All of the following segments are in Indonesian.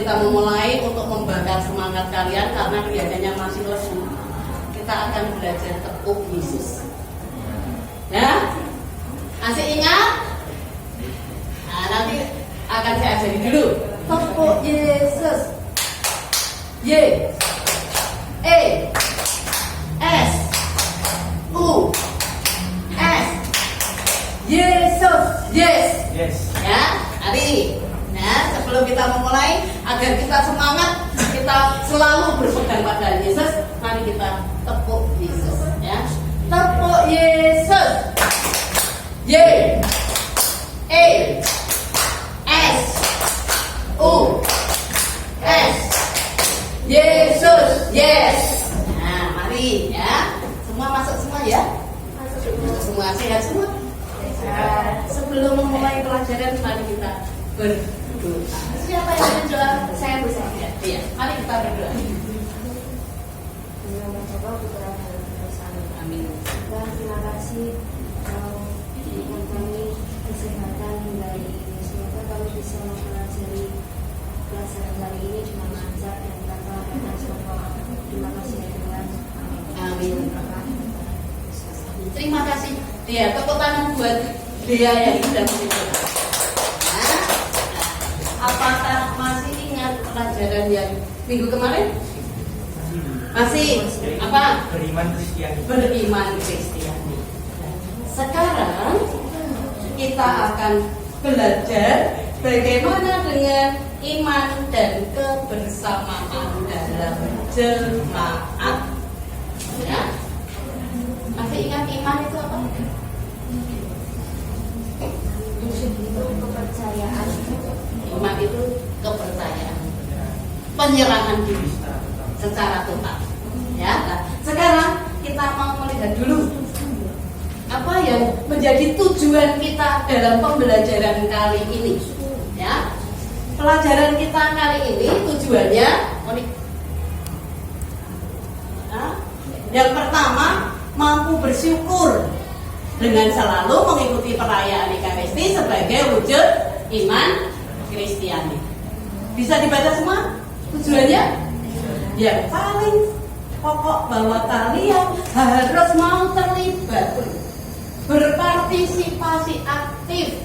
kita memulai untuk membakar semangat kalian karena kelihatannya masih lesu, kita akan belajar tepuk Yesus. Ya, masih ingat? Nah, nanti akan saya ajari dulu. Tepuk Yesus. Y, E, S, U, S. Yesus, yes. Yes. Ya, nanti. Nah, sebelum kita memulai, agar kita semangat, kita selalu berpegang pada Yesus. Mari kita tepuk Yesus. Ya, tepuk Yesus. Y, E, S, U, S. Yesus, yes. Nah, mari ya. Semua masuk semua ya. Masuk semua, sehat semua. Sebelum memulai pelajaran, mari kita berdoa. Siapa yang berdoa? Saya bisa. Iya, mari kita berdoa. Amin. Terima kasih berikan kami kesehatan hingga hari ini. Semoga kami bisa mempelajari pelajaran hari ini cuma lancar dan tanpa hambatan semua. Terima kasih ya Tuhan. Amin. Terima kasih. Ya, tepuk tangan buat dia yang sudah berdoa. Nah, apakah masih ingat pelajaran yang minggu kemarin? Masih. Apa? Beriman Kristiani. Beriman Kristiani. Sekarang kita akan belajar bagaimana dengan iman dan kebersamaan dalam jemaat. Ya. Masih ingat iman itu apa? Itu kepercayaan. Iman itu kepercayaan, penyerahan diri secara total. Ya, nah, sekarang kita mau melihat dulu apa yang menjadi tujuan kita dalam pembelajaran kali ini. Ya, pelajaran kita kali ini tujuannya, yang pertama, mampu bersyukur dengan selalu mengikuti perayaan Ekaristi sebagai wujud iman Kristiani. Bisa dibaca semua tujuannya? Yang paling pokok bahwa kalian harus mau terlibat, berpartisipasi aktif,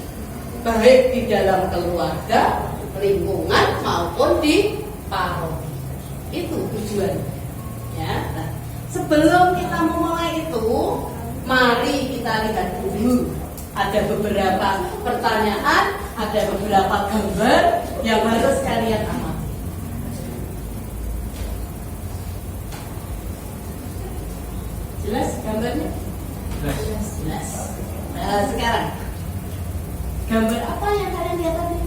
baik di dalam keluarga, lingkungan maupun di paroki. Itu tujuan. Ya. Nah, sebelum kita memulai itu, mari kita lihat dulu. Ada beberapa pertanyaan, ada beberapa gambar yang harus kalian amati. Jelas gambarnya? Jelas. Nah, sekarang gambar apa yang kalian lihat tadi?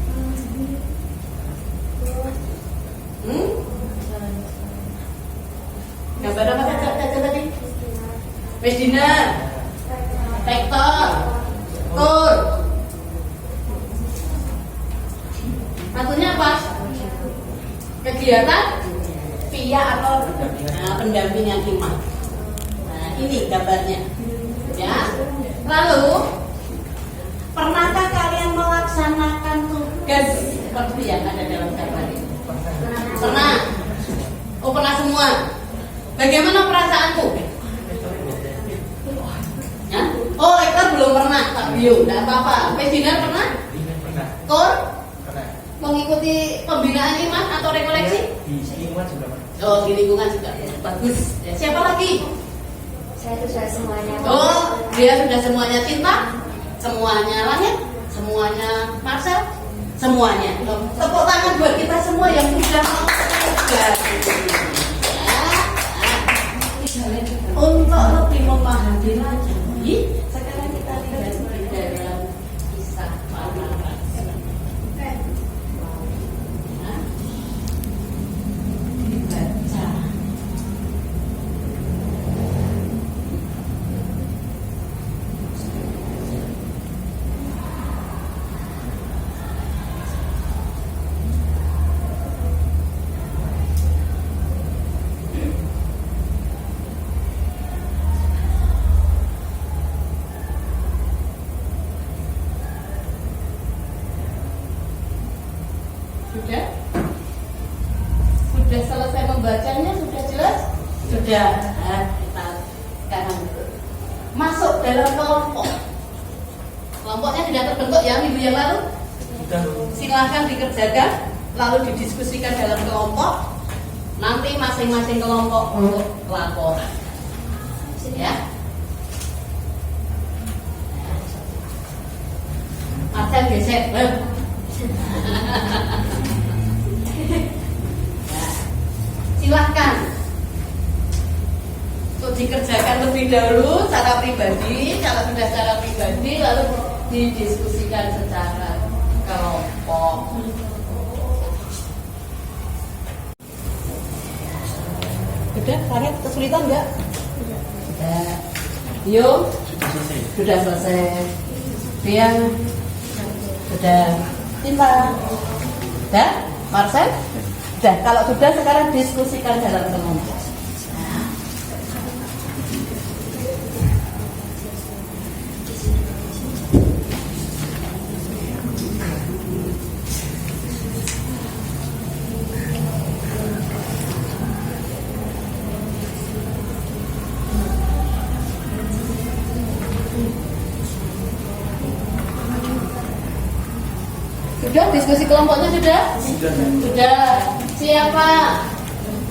Gambar apa saja tadi? Mesdina, Vektor, Tur. Satunya apa? Kegiatan via atau pendampingan iman. Nah, ini gambarnya. Ya. Lalu, pernahkah kalian melaksanakan tugas seperti yang ada dalam gambar ini? Pernah. Oh, pernah semua. Bagaimana perasaanku? Ya? Oh, Rektor belum pernah. Tapi tidak apa-apa. Pesinar pernah? Pernah. Tur? Pernah. Mengikuti pembinaan iman atau rekoleksi? Di lingkungan juga pernah. Oh, di lingkungan juga. Bagus. Ya, siapa lagi? Saya sudah semuanya. Oh, dia sudah semuanya cinta, semuanya langit, semuanya Marcel, semuanya. Tepuk tangan buat kita semua yang sudah mau belajar. Untuk lebih memahami lagi, sekarang kita lihat di dalam kisah para rasul. Dibaca. Sudah? sudah selesai membacanya, sudah jelas? Sudah. Nah, kita sekarang masuk dalam kelompok. Kelompoknya sudah terbentuk ya minggu yang lalu. Sudah. Silahkan dikerjakan, lalu didiskusikan dalam kelompok. Nanti masing-masing kelompok untuk laporan. Ya. Marcel geser. Silahkan untuk dikerjakan lebih dahulu secara pribadi. Kalau sudah secara pribadi, lalu didiskusikan secara kelompok. Sudah, Farid, kesulitan enggak? Sudah. Yo, sudah selesai. Biang, sudah. Cinta, sudah. Marcel, sudah. Kalau sudah, sekarang diskusikan dalam kelompok. Sudah, diskusi kelompoknya sudah? Sudah. Siapa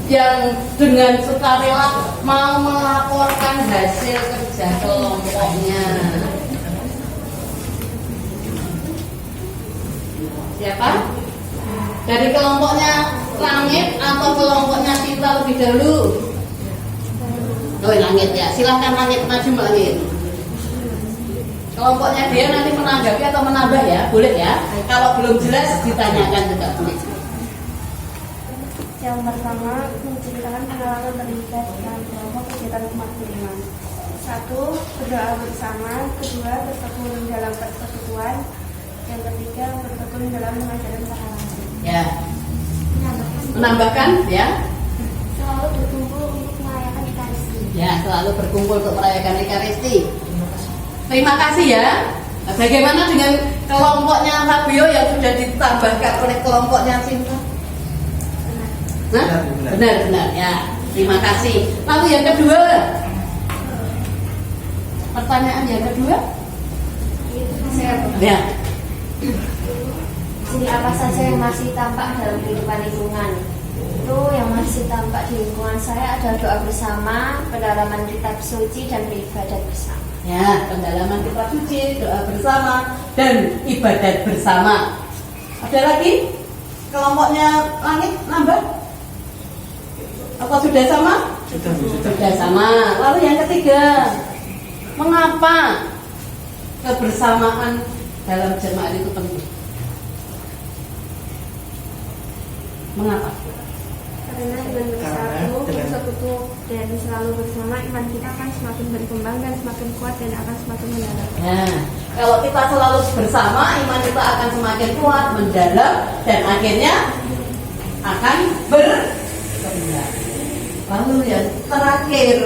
yang dengan sukarela mau melaporkan hasil kerja kelompoknya? Siapa? Dari kelompoknya Langit atau kelompoknya Cinta lebih dahulu? Oh, Langit ya. Silahkan Langit, maju Langit. Kelompoknya dia nanti menanggapi atau menambah ya, boleh ya. Kalau belum jelas ditanyakan juga boleh. Yang pertama, menceritakan pengalaman terlibat dalam kelompok kegiatan umat beriman. 1. Berdoa bersama. 2. Bertekun dalam persekutuan. Yang ketiga, bertekun dalam mengajarkan keharapan. Ya. Menambahkan ya. Selalu berkumpul untuk merayakan Ekaristi. Ya, selalu berkumpul untuk merayakan Ekaristi. Terima kasih ya. Nah, bagaimana dengan kelompoknya Fabio yang sudah ditambahkan oleh kelompoknya Cinta? Nah, benar ya. Terima kasih. Lalu yang kedua, pertanyaan yang kedua, ya. Jadi apa saja yang masih tampak dalam kehidupan lingkungan? Itu yang masih tampak di lingkungan saya ada doa bersama, pendalaman kitab suci dan beribadat bersama. Ya, pendalaman kitab suci, doa bersama, dan ibadat bersama. Ada lagi? Kelompoknya Langit nambah? Apa sudah sama? Sudah sama. Lalu yang ketiga, mengapa kebersamaan dalam jemaat itu penting? Mengapa? Karena dengan bersatu, bersekutu dan selalu bersama, iman kita akan semakin berkembang dan semakin kuat dan akan semakin mendalam. Nah, kalau kita selalu bersama, iman kita akan semakin kuat, mendalam, dan akhirnya akan berkembang. Lalu yang terakhir,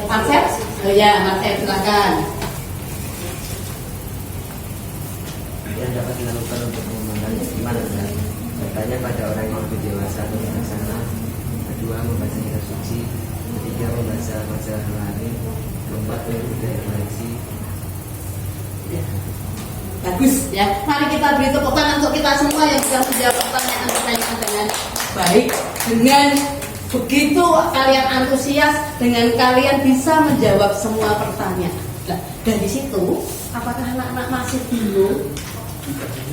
Marcel, Marcel silakan. Yang dapat dilakukan untuk mengembangkan iman adalah bertanya pada orang yang lebih dewasa atau bijaksana. 2. Membaca kitab suci. 3. Membaca majalah lain. 4. Mengikuti refleksi. Bagus ya. Mari kita beri tepuk tangan untuk kita semua yang sudah menjawab pertanyaan dengan baik. Dengan begitu kalian antusias, dengan kalian bisa menjawab semua pertanyaan. Nah, dari situ, apakah anak-anak masih bingung?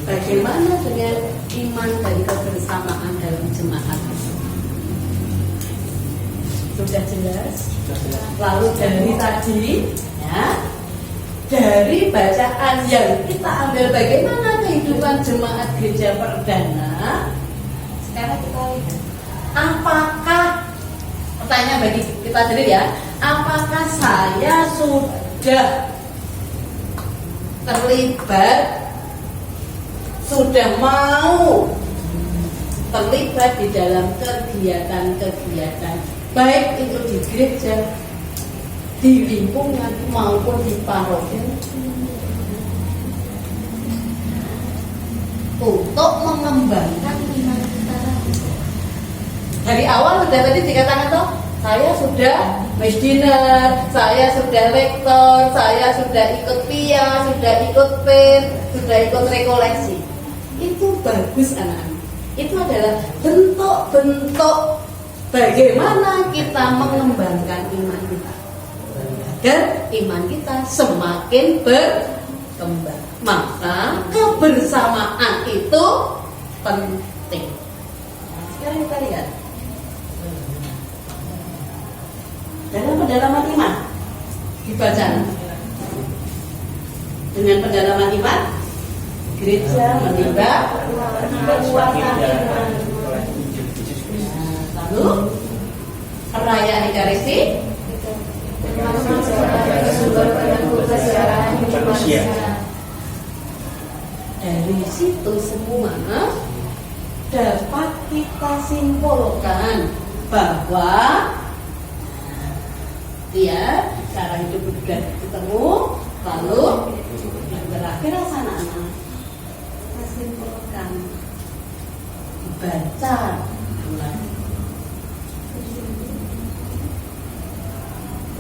Bagaimana dengan iman dan kebersamaan dalam jemaat? Sudah jelas? Lalu dari tadi, ya, dari bacaan yang kita ambil bagaimana kehidupan jemaat gereja perdana, sekarang kita lihat apakah, pertanyaan bagi kita sendiri ya, apakah saya sudah terlibat, sudah mau terlibat di dalam kegiatan-kegiatan baik itu di gereja, di lingkungan maupun di paroki. untuk mengembangkan iman kita. Dari awal sudah tadi dikatakan toh, saya sudah misdiner, saya sudah lektor, saya sudah ikut PIA, sudah ikut PIN, sudah ikut rekoleksi. Itu bagus anak-anak. Itu adalah bentuk-bentuk bagaimana kita mengembangkan iman kita agar iman kita semakin berkembang. Maka kebersamaan itu penting. Sekarang kita lihat dalam pendalaman iman dibaca dengan pendalaman iman. Gereja menimba kekuatan iman. Lalu perayaan Ekaristi dari situ semua dapat kita simpulkan bahwa dia cara hidup sudah ketemu. Lalu yang terakhir anak-anak kita simpulkan baca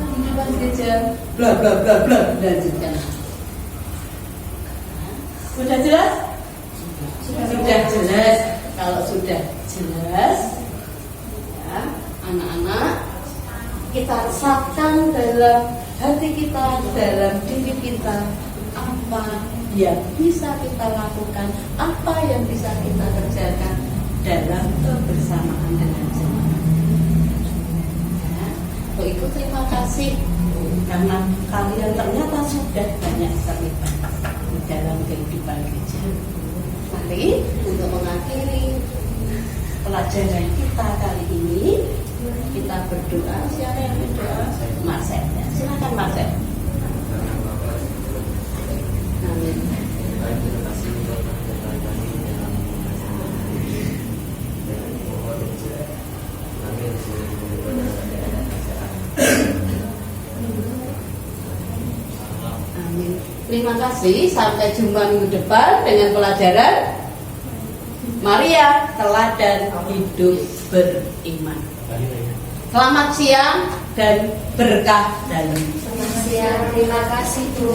kehidupan gereja bla bla bla bla lanjutkan. Sudah jelas? Sudah jelas. Kalau sudah jelas, ya, anak-anak kita resapkan dalam hati kita, dalam diri kita, apa yang bisa kita lakukan, apa yang bisa kita kerjakan dalam kebersamaan dengan jemaat. Ya, untuk itu terima kasih karena kalian ternyata sudah banyak terlibat di dalam kehidupan gereja. Mari untuk mengakhiri pelajaran kita kali ini, kita berdoa. Siapa yang berdoa? Marcel. Ya, silakan Marcel. Amin. Amin. Terima kasih. Sampai jumpa minggu depan dengan pelajaran Maria, teladan hidup beriman. Selamat siang dan berkah dalam. Selamat siang, terima kasih Bu.